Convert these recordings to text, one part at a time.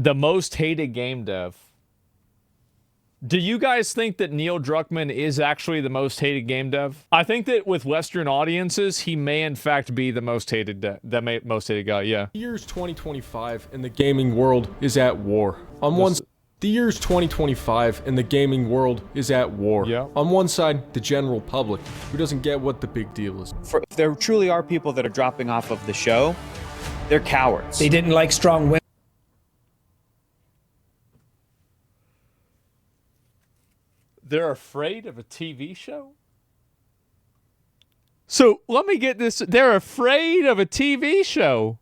The most hated game dev. Do you guys think that Neil Druckmann is actually the most hated game dev? I think that with Western audiences, he may in fact be the most hated most hated guy, yeah. The year's 2025 and the gaming world is at war. The year's 2025 and the gaming world is at war. Yeah. On one side, the general public, who doesn't get what the big deal is. If there truly are people that are dropping off of the show, they're cowards. They didn't like strong women. They're afraid of a TV show? So let me get this. They're afraid of a TV show.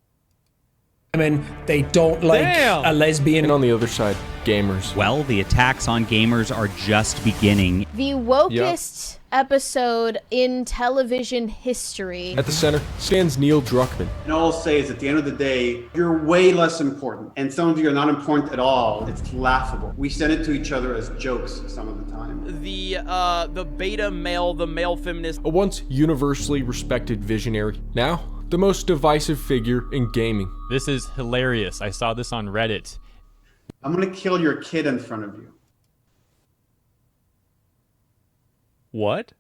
They don't like a lesbian. And on the other side, gamers. Well, the attacks on gamers are just beginning. The wokest episode in television history. At the center stands Neil Druckmann. And all I'll say is at the end of the day, you're way less important. And some of you are not important at all. It's laughable. We send it to each other as jokes some of the time. The beta male, the male feminist. A once universally respected visionary. Now, the most divisive figure in gaming. This is hilarious. I saw this on Reddit. I'm gonna kill your kid in front of you. What?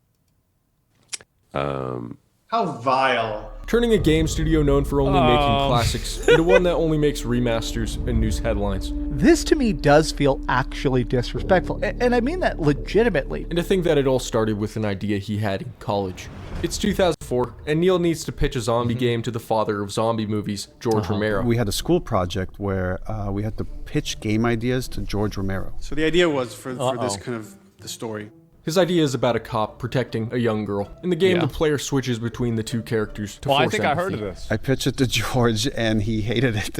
How vile. Turning a game studio known for only making classics into one that only makes remasters and news headlines. This to me does feel actually disrespectful, and I mean that legitimately. And to think that it all started with an idea he had in college. It's 2004, and Neil needs to pitch a zombie game to the father of zombie movies, George Romero. We had a school project where we had to pitch game ideas to George Romero. So the idea was for this kind of the story. His idea is about a cop protecting a young girl. In the game, the player switches between the two characters to force I think empathy. I heard of this. I pitched it to George, and he hated it.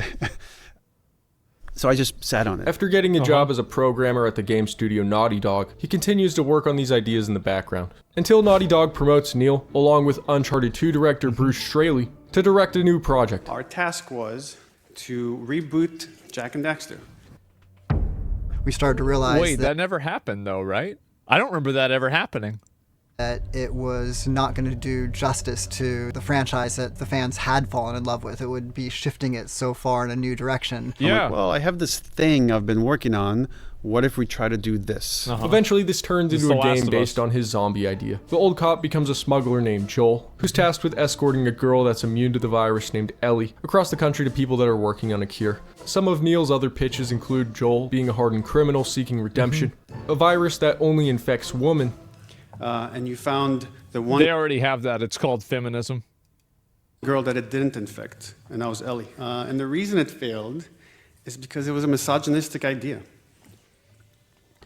So I just sat on it. After getting a job as a programmer at the game studio Naughty Dog, he continues to work on these ideas in the background. Until Naughty Dog promotes Neil, along with Uncharted 2 director Bruce Straley, to direct a new project. Our task was to reboot Jak and Daxter. We started to realize Wait, that never happened though, right? I don't remember that ever happening. That it was not going to do justice to the franchise that the fans had fallen in love with. It would be shifting it so far in a new direction. I'm like, well, I have this thing I've been working on. What if we try to do this? Eventually, this turns into a game based on his zombie idea. The old cop becomes a smuggler named Joel, who's tasked with escorting a girl that's immune to the virus named Ellie across the country to people that are working on a cure. Some of Neil's other pitches include Joel being a hardened criminal seeking redemption, a virus that only infects women, and you found the one They already have that. It's called feminism. girl that it didn't infect, and that was Ellie. And the reason it failed is because it was a misogynistic idea.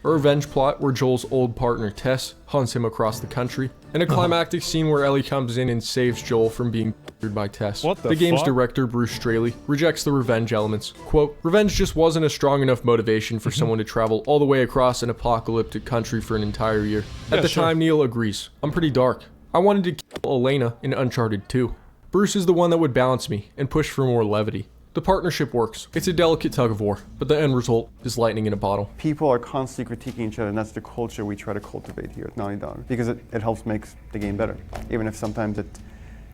a revenge plot where Joel's old partner Tess hunts him across the country, and a climactic scene where Ellie comes in and saves Joel from being murdered by Tess. What the game's fuck? director, Bruce Straley, rejects the revenge elements. Quote, "Revenge just wasn't a strong enough motivation for someone to travel all the way across an apocalyptic country for an entire year." At the time, Neil agrees. "I'm pretty dark. I wanted to kill Elena in Uncharted 2. Bruce is the one that would balance me and push for more levity." The partnership works. It's a delicate tug of war, but the end result is lightning in a bottle. People are constantly critiquing each other, and that's the culture we try to cultivate here at Naughty Dog, because it helps make the game better, even if sometimes it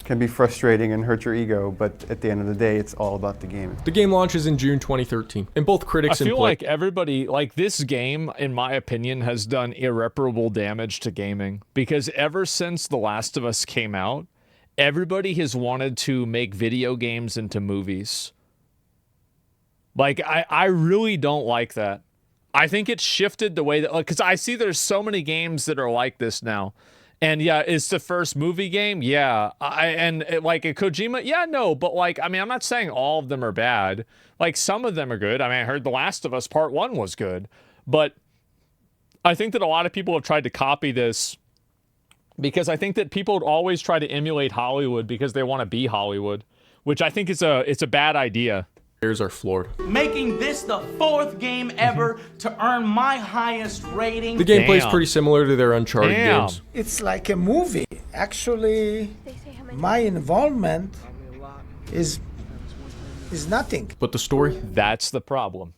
can be frustrating and hurt your ego, but at the end of the day, it's all about the game. The game launches in June 2013, and both critics I and feel like everybody, like this game, in my opinion, has done irreparable damage to gaming, because ever since The Last of Us came out, everybody has wanted to make video games into movies. Like, I really don't like that. I think it's shifted the way that, like, because I see there's so many games that are like this now. And yeah, it's the first movie game. Yeah. Like a Kojima. Yeah, no, but like, I mean, I'm not saying all of them are bad. Like some of them are good. I mean, I heard The Last of Us Part 1 was good, but I think that a lot of people have tried to copy this because I think that people would always try to emulate Hollywood because they want to be Hollywood, which I think is it's a bad idea. Players are floored. Making this the 4th game ever to earn my highest rating. The gameplay is pretty similar to their Uncharted games. It's like a movie. Actually, my involvement is nothing. But the story? That's the problem.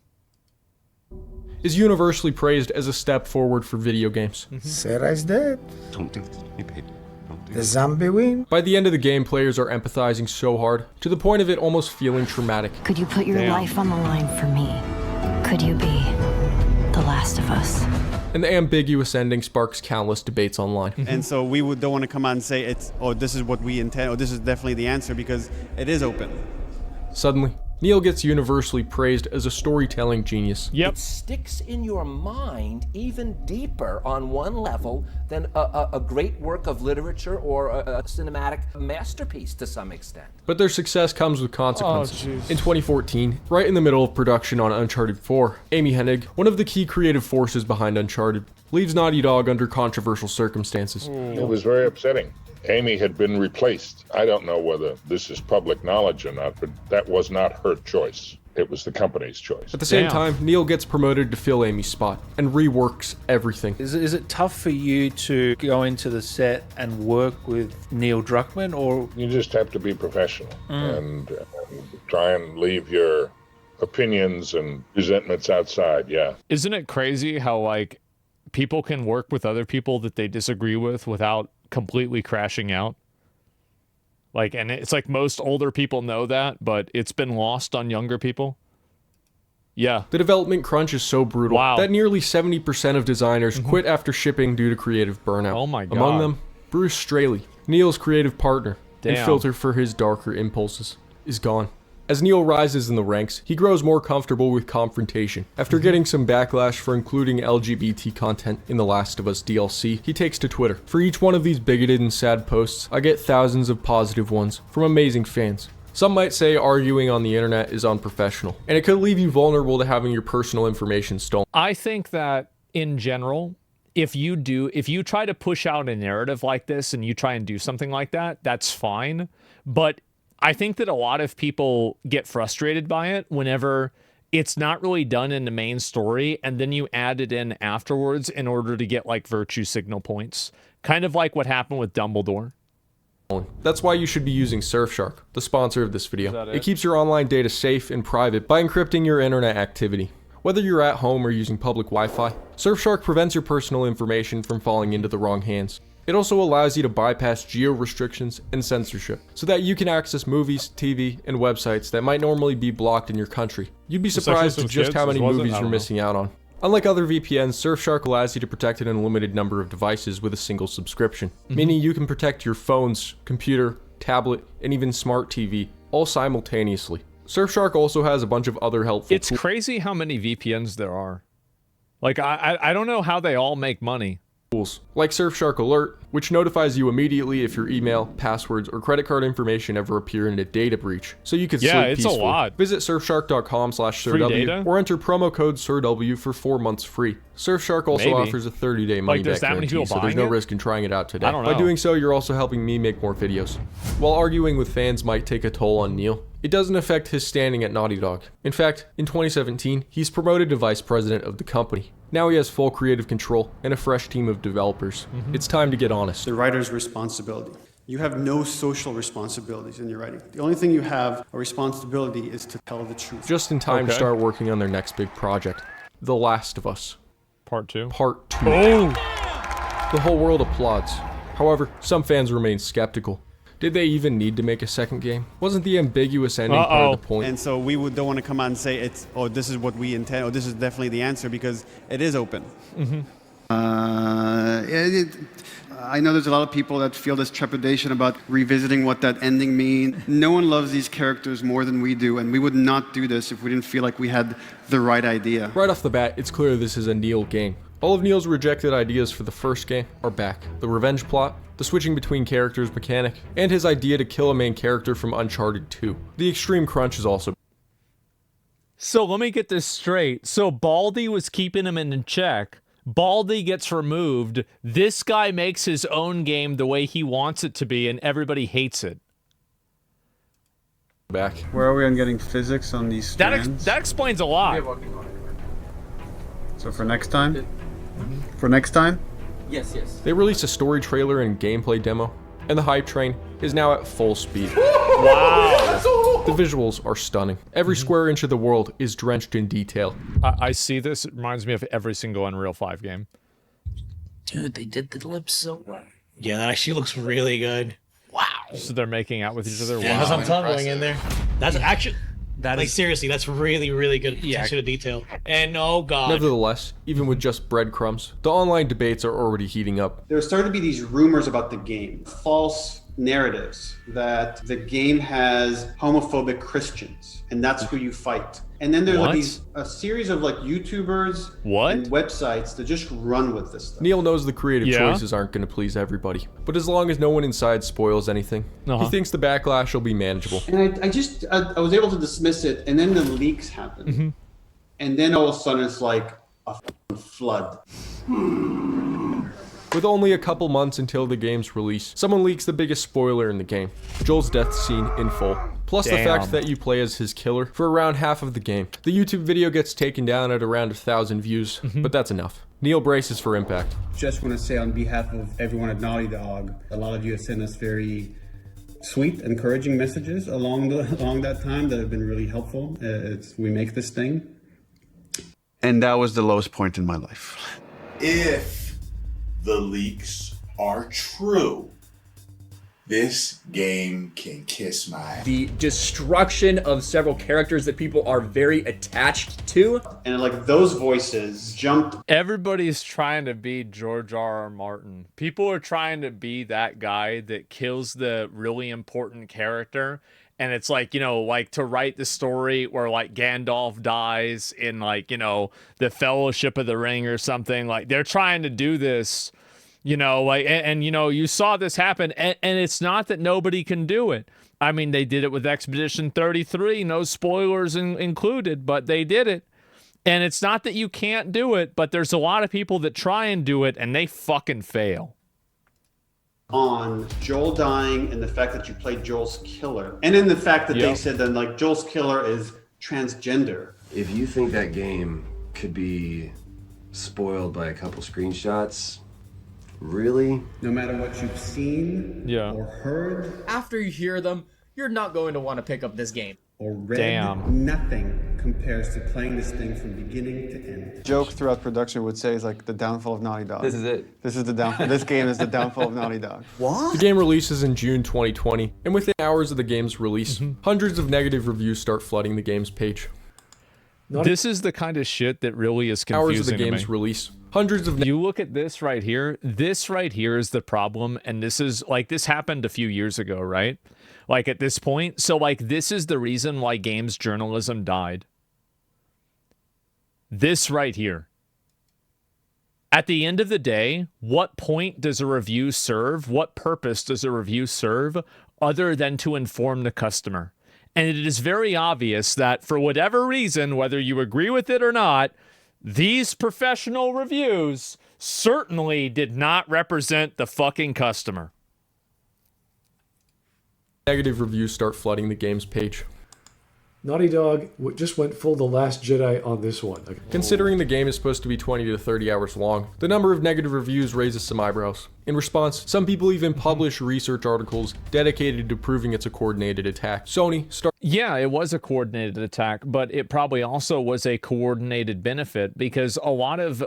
Is universally praised as a step forward for video games. Sarah's dead. Don't do this. Hey, babe. The zombie win. By the end of the game, players are empathizing so hard, to the point of it almost feeling traumatic. Could you put your life on the line for me? Could you be the last of us? And the ambiguous ending sparks countless debates online. And so we don't want to come out and say this is what we intend, or this is definitely the answer, because it is open. Suddenly, Neil gets universally praised as a storytelling genius. It sticks in your mind even deeper on one level than a great work of literature or a cinematic masterpiece to some extent. But their success comes with consequences. Oh, jeez. In 2014, right in the middle of production on Uncharted 4, Amy Hennig, one of the key creative forces behind Uncharted, leaves Naughty Dog under controversial circumstances. It was very upsetting. Amy had been replaced. I don't know whether this is public knowledge or not, but that was not her choice. It was the company's choice. At the same time, Neil gets promoted to fill Amy's spot and reworks everything. Is it tough for you to go into the set and work with Neil Druckmann, or you just have to be professional and try and leave your opinions and resentments outside? Yeah. Isn't it crazy how like people can work with other people that they disagree with without completely crashing out? Like, and it's like most older people know that, but it's been lost on younger people. Yeah. The development crunch is so brutal that nearly 70% of designers quit after shipping due to creative burnout. Oh my God. Among them, Bruce Straley, Neil's creative partner and Damn. filter for his darker impulses, is gone. As Neil rises in the ranks, he grows more comfortable with confrontation. After getting some backlash for including LGBT content in The Last of Us DLC, he takes to Twitter. For each one of these bigoted and sad posts, I get thousands of positive ones from amazing fans. Some might say arguing on the internet is unprofessional, and it could leave you vulnerable to having your personal information stolen. I think that in general, if you try to push out a narrative like this and you try and do something like that, that's fine. But I think that a lot of people get frustrated by it whenever it's not really done in the main story and then you add it in afterwards in order to get like virtue signal points. Kind of like what happened with Dumbledore. That's why you should be using Surfshark, the sponsor of this video. Is that it? It keeps your online data safe and private by encrypting your internet activity. Whether you're at home or using public Wi-Fi, Surfshark prevents your personal information from falling into the wrong hands. It also allows you to bypass geo restrictions and censorship, so that you can access movies, TV, and websites that might normally be blocked in your country. You'd be surprised at just how many movies you're missing out on. Unlike other VPNs, Surfshark allows you to protect an unlimited number of devices with a single subscription, meaning you can protect your phones, computer, tablet, and even smart TV, all simultaneously. Surfshark also has a bunch of other helpful It's crazy how many VPNs there are. Like, I don't know how they all make money. tools, like Surfshark Alert, which notifies you immediately if your email, passwords, or credit card information ever appear in a data breach, so you can sleep peacefully. It's a lot. Visit surfshark.com/SirW or enter promo code SirW for 4 months free. Surfshark also offers a 30-day money-back guarantee, so there's no risk in trying it out today. I don't know. By doing so, you're also helping me make more videos. While arguing with fans might take a toll on Neil, it doesn't affect his standing at Naughty Dog. In fact, in 2017, he's promoted to vice president of the company. Now he has full creative control and a fresh team of developers. It's time to get honest. The writer's responsibility. You have no social responsibilities in your writing. The only thing you have a responsibility is to tell the truth. Just in time to start working on their next big project, The Last of Us. Part 2. Part 2. Oh! The whole world applauds. However, some fans remain skeptical. Did they even need to make a second game? Wasn't the ambiguous ending part of the point? And so we don't want to come out and say it's, oh, this is what we intend, or this is definitely the answer, because it is open. I know there's a lot of people that feel this trepidation about revisiting what that ending means. No one loves these characters more than we do, and we would not do this if we didn't feel like we had the right idea. Right off the bat, it's clear this is a Neil game. All of Neil's rejected ideas for the first game are back. The revenge plot, the switching between characters mechanic, and his idea to kill a main character from Uncharted 2. The extreme crunch is also. So let me get this straight. So Baldy was keeping him in check. Baldy gets removed. This guy makes his own game the way he wants it to be, and everybody hates it. Back. Where are we on getting physics on these strands? That explains a lot. So for next time? For next time? Yes. They released a story trailer and gameplay demo, and the hype train is now at full speed. Wow! The visuals are stunning. Every square inch of the world is drenched in detail. I see this. It reminds me of every single Unreal 5 game. Dude, they did the lips so well. Yeah, that actually looks really good. Wow. So they're making out with each other. Yeah, Wow. I'm tumbling in there. That's actually... That like is seriously, that's really, really good attention to detail. And oh god. Nevertheless, even with just breadcrumbs, the online debates are already heating up. There started to be these rumors about the game, false narratives that the game has homophobic Christians, and that's who you fight. And then there's like a series of like YouTubers and websites that just run with this stuff. Neil knows the creative choices aren't going to please everybody, but as long as no one inside spoils anything, he thinks the backlash will be manageable. And I was able to dismiss it, and then the leaks happened. And then all of a sudden it's like a flood. With only a couple months until the game's release, someone leaks the biggest spoiler in the game, Joel's death scene in full. Plus the fact that you play as his killer for around half of the game. The YouTube video gets taken down at around 1,000 views, but that's enough. Neil braces for impact. Just want to say on behalf of everyone at Naughty Dog, a lot of you have sent us very sweet, encouraging messages along that time that have been really helpful. We make this thing. And that was the lowest point in my life. If the leaks are true, this game can kiss my ass. The destruction of several characters that people are very attached to. And like those voices jumped. Everybody's trying to be George R.R. Martin. People are trying to be that guy that kills the really important character. And it's like, you know, like to write the story where like Gandalf dies in like, you know, the Fellowship of the Ring or something. Like they're trying to do this, you know, like, and you know, you saw this happen, and it's not that nobody can do it. I mean, they did it with Expedition 33, no spoilers included, but they did it. And it's not that you can't do it, but there's a lot of people that try and do it and they fucking fail. On Joel dying and the fact that you played Joel's killer, and then the fact that they said that like Joel's killer is transgender. If you think that game could be spoiled by a couple screenshots, really? No matter what you've seen or heard, After you hear them, you're not going to want to pick up this game. or read, nothing compares to playing this thing from beginning to end. Joke throughout production would say is like the downfall of Naughty Dog. This is it. This is the downfall. This game is the downfall of Naughty Dog. The game releases in June 2020, and within hours of the game's release, hundreds of negative reviews start flooding the game's page. This is the kind of shit that really is confusing. Hours of the game's release. Hundreds of. You look at this right here. This right here is the problem, and this is like this happened a few years ago, right? Like at this point, so like this is the reason why games journalism died. This right here. At the end of the day, what point does a review serve? What purpose does a review serve other than to inform the customer? And it is very obvious that for whatever reason, whether you agree with it or not, these professional reviews certainly did not represent the fucking customer. Negative reviews start flooding the game's page. Naughty Dog just went full The Last Jedi on this one. Considering the game is supposed to be 20 to 30 hours long, the number of negative reviews raises some eyebrows. In response, some people even publish research articles dedicated to proving it's a coordinated attack. Sony Yeah, it was a coordinated attack, but it probably also was a coordinated benefit because a lot of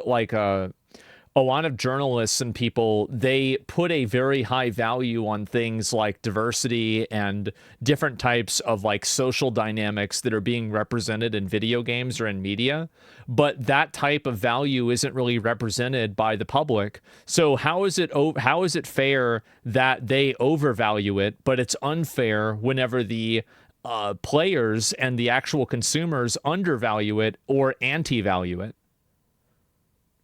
journalists and people, they put a very high value on things like diversity and different types of like social dynamics that are being represented in video games or in media. But that type of value isn't really represented by the public. So how is it fair that they overvalue it, but it's unfair whenever the players and the actual consumers undervalue it or anti-value it?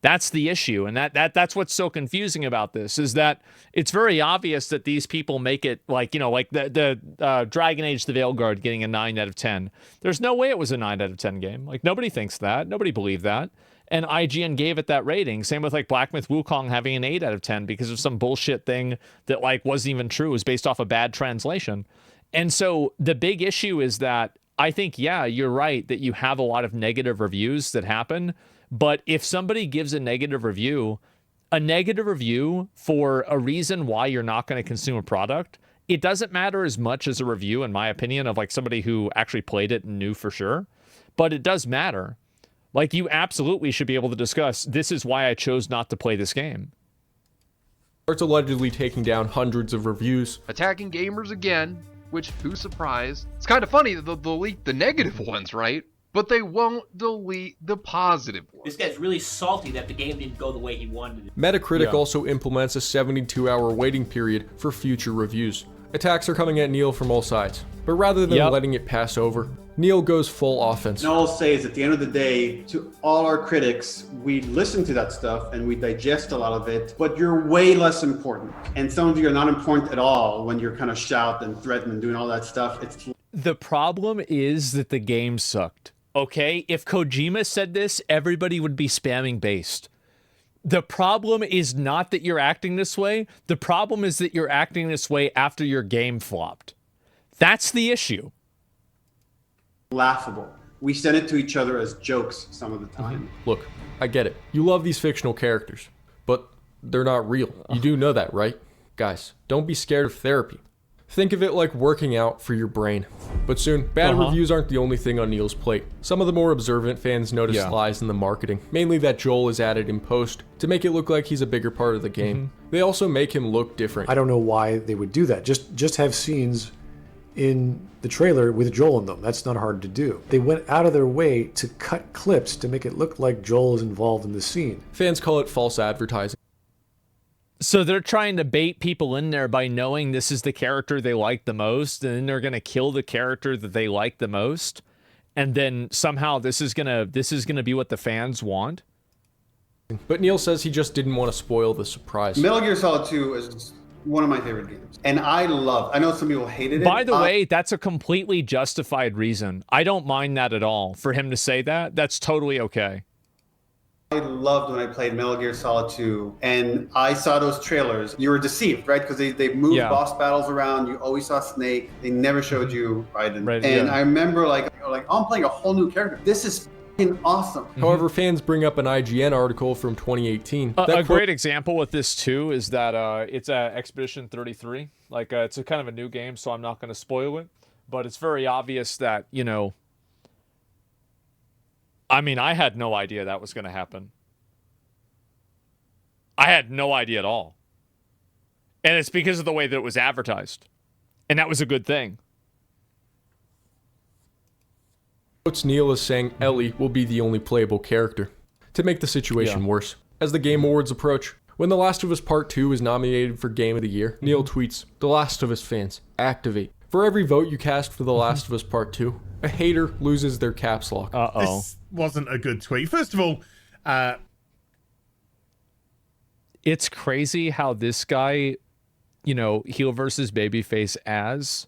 That's the issue, and that's what's so confusing about this, is that it's very obvious that these people make it like, you know, like the Dragon Age: The Veilguard getting a 9 out of 10. There's no way it was a 9 out of 10 game. Like, nobody thinks that. Nobody believed that. And IGN gave it that rating. Same with, like, Black Myth Wukong having an 8 out of 10 because of some bullshit thing that, like, wasn't even true. It was based off a bad translation. And so the big issue is that I think, yeah, you're right that you have a lot of negative reviews that happen. But if somebody gives a negative review for a reason why you're not going to consume a product, it doesn't matter as much as a review, in my opinion, of like somebody who actually played it and knew for sure. But it does matter. Like, you absolutely should be able to discuss, this is why I chose not to play this game. Starts allegedly taking down hundreds of reviews. Attacking gamers again. which, who's surprised? It's kind of funny that they'll delete the negative ones, right? But they won't delete the positive ones. This guy's really salty that the game didn't go the way he wanted it. Metacritic also implements a 72-hour waiting period for future reviews. Attacks are coming at Neil from all sides, but rather than letting it pass over, Neil goes full offense. And all I'll say is at the end of the day, to all our critics, we listen to that stuff and we digest a lot of it, but you're way less important. And some of you are not important at all when you're kind of shout and threaten and doing all that stuff. The problem is that the game sucked. Okay, if Kojima said this, everybody would be spamming based. The problem is not that you're acting this way. The problem is that you're acting this way after your game flopped. That's the issue. Laughable. We send it to each other as jokes some of the time. Look, I get it. You love these fictional characters, but they're not real. You do know that, right? Guys, don't be scared of therapy. Think of it like working out for your brain. But soon, bad reviews aren't the only thing on Neil's plate. Some of the more observant fans notice lies in the marketing, mainly that Joel is added in post to make it look like he's a bigger part of the game. They also make him look different. I don't know why they would do that. Just have scenes in the trailer with Joel in them. That's not hard to do. They went out of their way to cut clips to make it look like Joel is involved in the scene. Fans call it false advertising. So they're trying to bait people in there by knowing this is the character they like the most, and then they're gonna kill the character that they like the most, and then somehow this is gonna be what the fans want. But Neil says he just didn't want to spoil the surprise. Metal Gear Solid 2 is one of my favorite games, and I know some people hated it. By the way, that's a completely justified reason. I don't mind that at all. For him to say that, that's totally okay. I loved when I played Metal Gear Solid 2 and I saw those trailers. You were deceived, right? Because they moved boss battles around. You always saw Snake. They never showed you Raiden. And I remember like, oh, I'm playing a whole new character. This is f***ing awesome. However, fans bring up an IGN article from 2018. A great example with this too is that it's Expedition 33. Like it's a kind of a new game, so I'm not going to spoil it. But it's very obvious that, you know, I mean, I had no idea that was going to happen. I had no idea at all. And it's because of the way that it was advertised. And that was a good thing. Neil is saying Ellie will be the only playable character. To make the situation worse, as the Game Awards approach, when The Last of Us Part 2 is nominated for Game of the Year, Neil tweets, "The Last of Us fans, activate. For every vote you cast for The Last of Us Part 2, a hater loses their caps lock." This wasn't a good tweet. First of all, it's crazy how this guy, you know, heel versus babyface as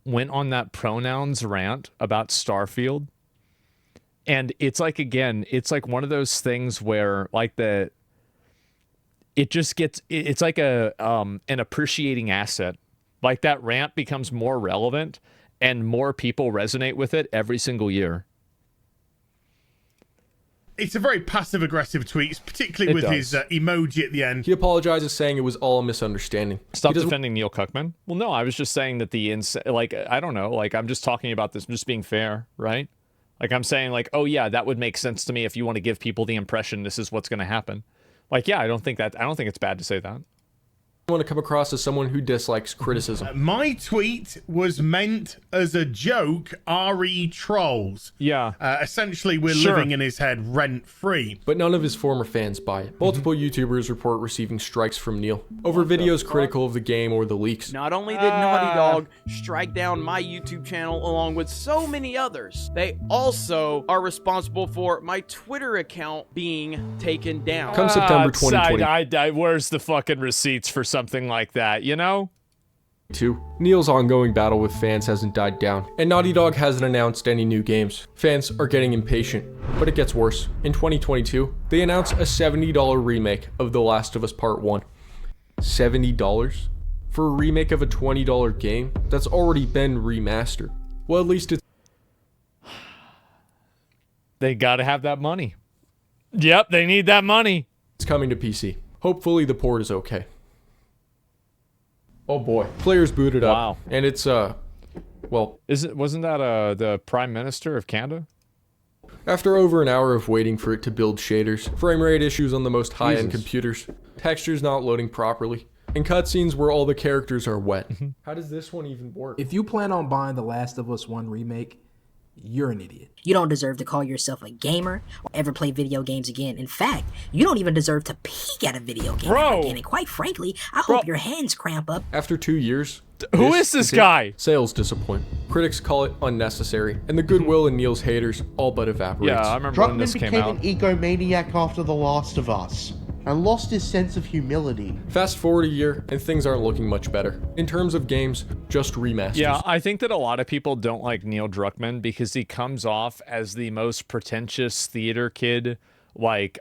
went on that pronouns rant about Starfield. And it's like, again, it's like one of those things where like it just gets, it's like an appreciating asset. Like that rant becomes more relevant and more people resonate with it every single year. It's a very passive-aggressive tweet, particularly with his emoji at the end. He apologizes, saying it was all a misunderstanding. Stop defending Neil Cuckman. Well, no, I was just saying that I don't know, like, I'm just talking about this, I'm just being fair, right? Like, I'm saying, like, oh, yeah, that would make sense to me if you want to give people the impression this is what's going to happen. Like, yeah, I don't think it's bad to say that. I want to come across as someone who dislikes criticism. My tweet was meant as a joke, RE trolls. Yeah. Essentially, we're living in his head rent-free. But none of his former fans buy it. Multiple YouTubers report receiving strikes from Neil over videos critical of the game or the leaks. Not only did Naughty Dog strike down my YouTube channel along with so many others, they also are responsible for my Twitter account being taken down. Come September 2020. Where's the fucking receipts for something like that, you know? Neil's ongoing battle with fans hasn't died down, and Naughty Dog hasn't announced any new games. Fans are getting impatient, but it gets worse. In 2022, they announced a $70 remake of The Last of Us Part 1. $70? For a remake of a $20 game that's already been remastered. Well, at least it's... They gotta have that money. Yep, they need that money. It's coming to PC. Hopefully the port is okay. Oh boy. Players booted up. Wow. And it's, well... Wasn't that, the Prime Minister of Canada? After over an hour of waiting for it to build shaders, frame rate issues on the most high-end computers, textures not loading properly, and cutscenes where all the characters are wet. How does this one even work? If you plan on buying The Last of Us 1 remake, you're an idiot. You don't deserve to call yourself a gamer or ever play video games again. In fact, you don't even deserve to peek at a video game ever again. And quite frankly, I hope your hands cramp up. After 2 years, who is this guy? Sales disappoint. Critics call it unnecessary, and the goodwill in Neil's haters all but evaporates. Yeah, I remember when this came out. Druckmann became an egomaniac after The Last of Us and lost his sense of humility. Fast forward a year, and things aren't looking much better. In terms of games, just remasters. Yeah, I think that a lot of people don't like Neil Druckmann because he comes off as the most pretentious theater kid, like,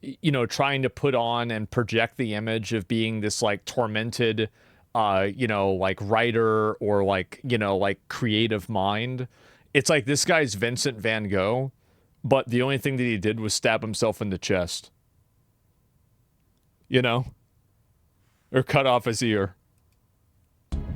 you know, trying to put on and project the image of being this, like, tormented, you know, like, writer or, like, you know, like, creative mind. It's like this guy's Vincent van Gogh, but the only thing that he did was stab himself in the chest. You know? Or cut off his ear.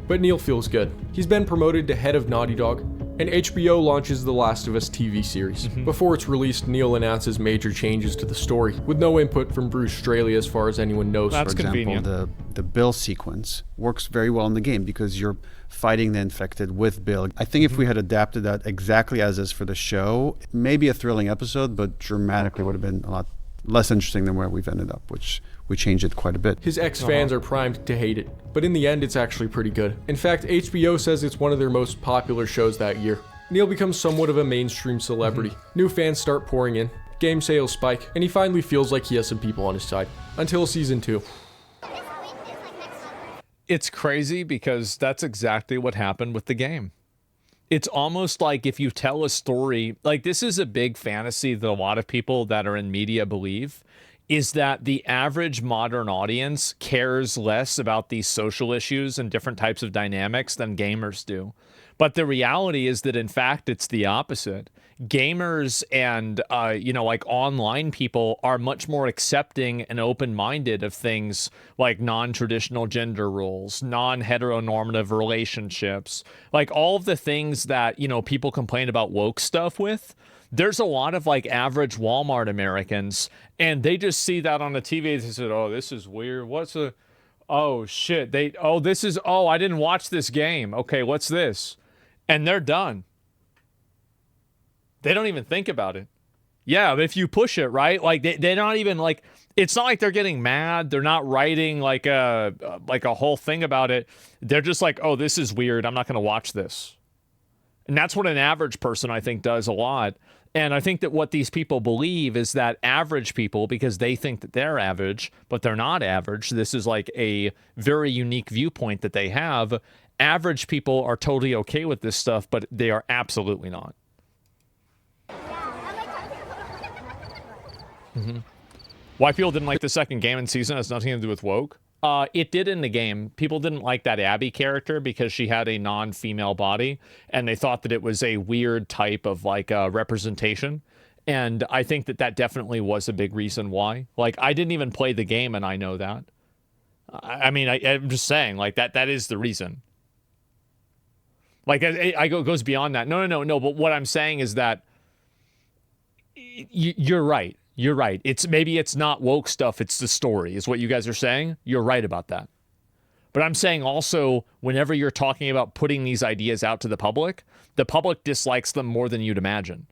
But Neil feels good. He's been promoted to head of Naughty Dog, and HBO launches The Last of Us TV series. Before it's released, Neil announces major changes to the story, with no input from Bruce Straley as far as anyone knows. For example, the Bill sequence works very well in the game because you're fighting the infected with Bill. I think if we had adapted that exactly as is for the show, maybe a thrilling episode, but dramatically would have been a lot less interesting than where we've ended up, which we changed it quite a bit. His ex-fans are primed to hate it, but in the end, it's actually pretty good. In fact, HBO says it's one of their most popular shows that year. Neil becomes somewhat of a mainstream celebrity. New fans start pouring in, game sales spike, and he finally feels like he has some people on his side. Until season 2. It's crazy because that's exactly what happened with the game. It's almost like if you tell a story, like this is a big fantasy that a lot of people that are in media believe, is that the average modern audience cares less about these social issues and different types of dynamics than gamers do. But the reality is that, in fact, it's the opposite. Gamers and, you know, like online people are much more accepting and open-minded of things like non-traditional gender roles, non-heteronormative relationships, like all of the things that, you know, people complain about woke stuff with. There's a lot of like average Walmart Americans, and they just see that on the TV. They said, oh, this is weird. What's a, oh shit. This is, oh, I didn't watch this game. Okay, what's this? And they're done. They don't even think about it. Yeah, if you push it, right? Like they're not even like, it's not like they're getting mad. They're not writing like a whole thing about it. They're just like, oh, this is weird. I'm not going to watch this. And that's what an average person, I think, does a lot. And I think that what these people believe is that average people, because they think that they're average, but they're not average. This is like a very unique viewpoint that they have. Average people are totally okay with this stuff, but they are absolutely not. Why people didn't like the second game and season has nothing to do with woke. It did in the game. People didn't like that Abby character because she had a non-female body, and they thought that it was a weird type of like representation. And I think that that definitely was a big reason why. Like, I didn't even play the game, and I know that. I mean, I'm just saying, like, that is the reason. Like, it goes beyond that. No. But what I'm saying is that you're right. You're right. Maybe it's not woke stuff. It's the story is what you guys are saying. You're right about that. But I'm saying also, whenever you're talking about putting these ideas out to the public dislikes them more than you'd imagine.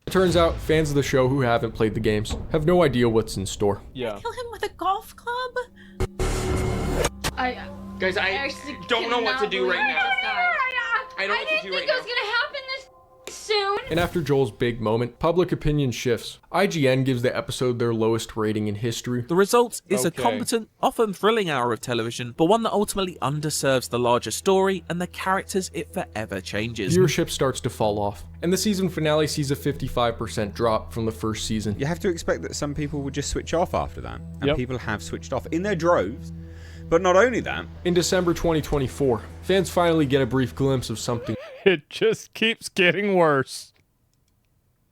It turns out fans of the show who haven't played the games have no idea what's in store. Yeah. Kill him with a golf club? Guys, I don't know what to do right now. I don't know what to do right now. I didn't think it was gonna happen this soon. And after Joel's big moment, public opinion shifts. IGN gives the episode their lowest rating in history. The result is a competent, often thrilling hour of television, but one that ultimately underserves the larger story and the characters it forever changes. Viewership starts to fall off, and the season finale sees a 55% drop from the first season. You have to expect that some people would just switch off after that, and people have switched off in their droves. But not only that, in December 2024, fans finally get a brief glimpse of something. It just keeps getting worse.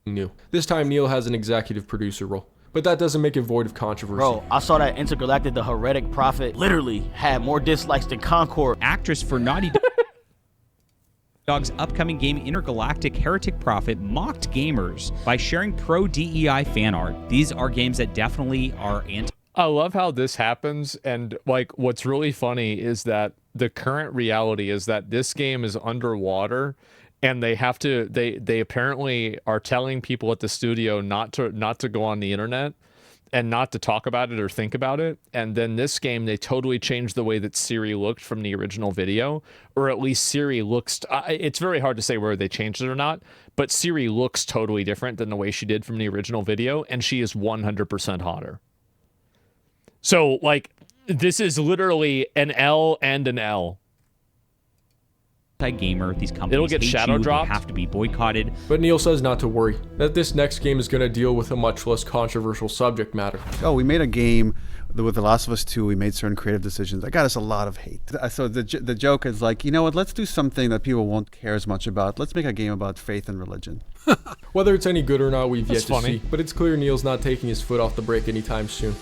New. This time Neil has an executive producer role, but that doesn't make it void of controversy. Bro, I saw that Intergalactic the Heretic Prophet literally had more dislikes than Concord. Actress for Naughty Dog's upcoming game Intergalactic Heretic Prophet mocked gamers by sharing pro-DEI fan art. These are games that definitely are I love how this happens, and like what's really funny is that the current reality is that this game is underwater, and they have to they apparently are telling people at the studio not to go on the internet and not to talk about it or think about it. And then this game, they totally changed the way that Siri looked from the original video, or at least Siri looks, it's very hard to say whether they changed it or not, but Siri looks totally different than the way she did from the original video, and she is 100% hotter. So, like, this is literally an L and an L. Gamer, these companies It'll get shadow dropped. Have to be boycotted. But Neil says not to worry, that this next game is going to deal with a much less controversial subject matter. Oh, we made a game with The Last of Us 2. We made certain creative decisions that got us a lot of hate. So the joke is like, you know what? Let's do something that people won't care as much about. Let's make a game about faith and religion. Whether it's any good or not, we've That's yet to funny. see. But it's clear Neil's not taking his foot off the brake anytime soon.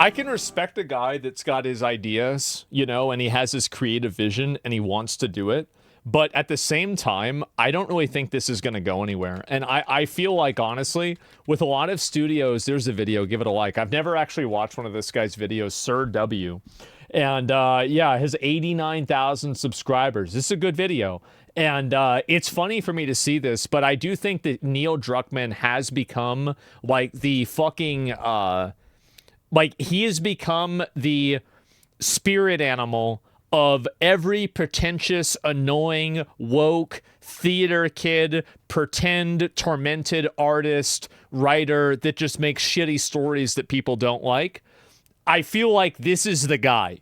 I can respect a guy that's got his ideas, you know, and he has his creative vision and he wants to do it. But at the same time, I don't really think this is going to go anywhere. And I feel like, honestly, with a lot of studios, there's a video, give it a like. I've never actually watched one of this guy's videos, Sir W. And yeah, his 89,000 subscribers. This is a good video. And it's funny for me to see this, but I do think that Neil Druckmann has become like the fucking... like, he has become the spirit animal of every pretentious, annoying, woke, theater kid, pretend, tormented artist, writer that just makes shitty stories that people don't like. I feel like this is the guy,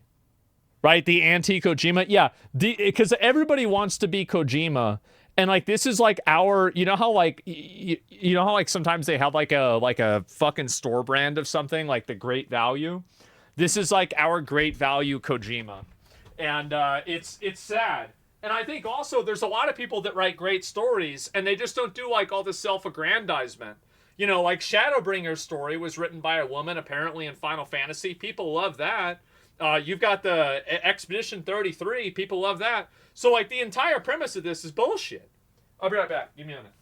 right? The anti-Kojima. Yeah, because everybody wants to be Kojima. And like, this is like our, you know how like, you know how like sometimes they have like a fucking store brand of something, like the Great Value. This is like our Great Value Kojima. And it's sad. And I think also there's a lot of people that write great stories and they just don't do like all the self-aggrandizement. You know, like Shadowbringer's story was written by a woman apparently in Final Fantasy. People love that. You've got the Expedition 33. People love that. So, like, the entire premise of this is bullshit. I'll be right back. Give me a minute.